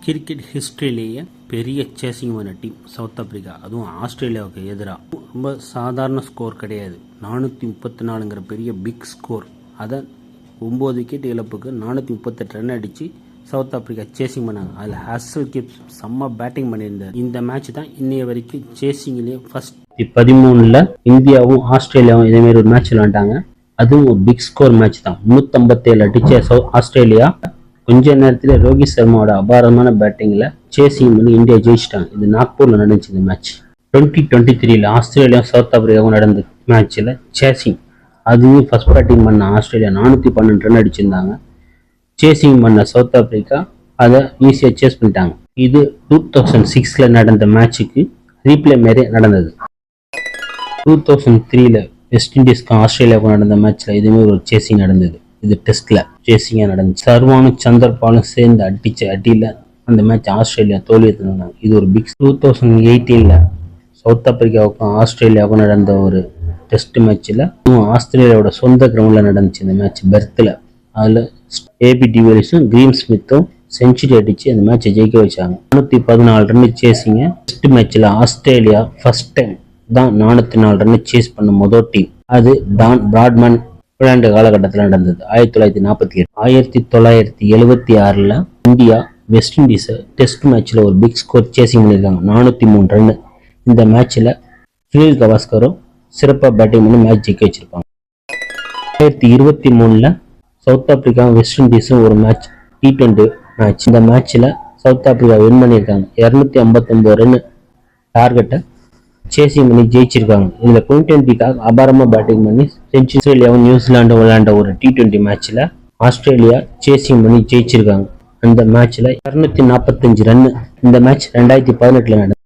Cricket ஹிஸ்ட்ரியிலேயே பெரிய சேசிங்மான team south Africa, அதுவும் ஆஸ்திரேலியாவுக்கு எதிராக. ரொம்ப சாதாரண ஸ்கோர் கிடையாது. 434ங்கிற பெரிய பிக் ஸ்கோர். அதை 9 விக்கெட் இழப்புக்கு 438 ரன் அடித்து சவுத் ஆப்பிரிக்கா சேசிங் பண்ணாங்க. அதில் ஹசல் கிப்ஸ் செம்ம பேட்டிங் பண்ணியிருந்தார். இந்த மேட்ச் தான் இன்னைய வரைக்கும் சேசிங்லேயே ஃபர்ஸ்ட். 13ல் இந்தியாவும் ஆஸ்திரேலியாவும் இதேமாரி ஒரு மேட்ச் விளையாண்டாங்க. அதுவும் ஒரு பிக் ஸ்கோர் மேட்ச் தான். 357 அடிச்ச ஆஸ்திரேலியா கொஞ்ச நேரத்தில் ரோஹித் சர்மாவோட அபாரமான பேட்டிங்கில் சேசிங் பண்ணி இந்தியா ஜெயிச்சிட்டாங்க. இது நாக்பூரில் நடந்துச்சு இந்த மேட்ச். 2023ல் ஆஸ்திரேலியா சவுத் ஆப்பிரிக்காவும் நடந்த மேட்ச்சில் சேசிங், அதுவும் ஃபர்ஸ்ட் பேட்டிங் பண்ண ஆஸ்திரேலியா 412 ரன் அடிச்சிருந்தாங்க. சேசிங் பண்ண சவுத் ஆப்பிரிக்கா அதை ஈஸியாக சேஸ் பண்ணிட்டாங்க. இது 2006ல் நடந்த மேட்சுக்கு ரீப்ளே மாரி நடந்தது. 2003ல் வெஸ்ட் இண்டீஸ்க்கும் ஆஸ்திரேலியாவுக்கும் நடந்த மேட்ச்சில் இதுமாரி ஒரு சேசிங் நடந்தது. இது டெஸ்ட்ல சேசிங்கா நடந்துச்சு. சர்வானும் சந்தர்பாலும் சேர்ந்து அடிச்ச அடியில அந்த மேட்ச் ஆஸ்திரேலியா தோல்வியை தந்தாங்க. இது ஒரு பிக். 2018ல் சவுத் ஆப்பிரிக்காவுக்கும் ஆஸ்திரேலியாவுக்கும் நடந்த ஒரு டெஸ்ட் மேட்ச்ல ஆஸ்திரேலியாவோட சொந்த கிரவுண்ட்ல நடந்துச்சு இந்த மேட்ச், பெர்த்தில். அதில் ஏபி டிவிலியர்ஸும் கிரீம் ஸ்மித்தும் செஞ்சுரி அடிச்சு அந்த மேட்சை ஜெயிக்க வச்சாங்க. 414 ரன் சேசிங்க. டெஸ்ட் மேட்ச்ல ஆஸ்திரேலியா ஃபர்ஸ்ட் டைம் தான் 404 ரன் சேஸ் பண்ண முதல் டீம். அது டான் பிராட்மேன் விளையாண்ட காலகட்டத்தில் நடந்தது. 1948. 1976ல் இந்தியா வெஸ்ட் இண்டீஸை டெஸ்ட் மேட்ச்ல ஒரு பிக் ஸ்கோர் சேசிங் பண்ணியிருக்காங்க. 403 ரன். இந்த மேட்ச்ல சுனில் கவாஸ்கரும் சிறப்பாக பேட்டிங் பண்ணி மேட்ச் ஜெயிக்க வச்சிருப்பாங்க. 2023ல் சவுத் ஆப்பிரிக்கா வெஸ்ட் இண்டீஸும் ஒரு மேட்ச், T20 மேட்ச். இந்த மேட்ச்ல சவுத் ஆப்பிரிக்கா வின் பண்ணியிருக்காங்க. 259 ரன் டார்கெட்டை சேசிங் பண்ணி ஜெயிச்சிருக்காங்க. இதுல T20க்காக அபாரமா பேட்டிங் பண்ணி ஆஸ்திரேலியாவும் நியூசிலாண்டும் விளையாண்ட ஒரு T20 மேட்ச்ல ஆஸ்திரேலியா சேசிங் பண்ணி ஜெயிச்சிருக்காங்க. அந்த மேட்ச்ல 245 ரன். இந்த மேட்ச் 2018ல் நடந்தது.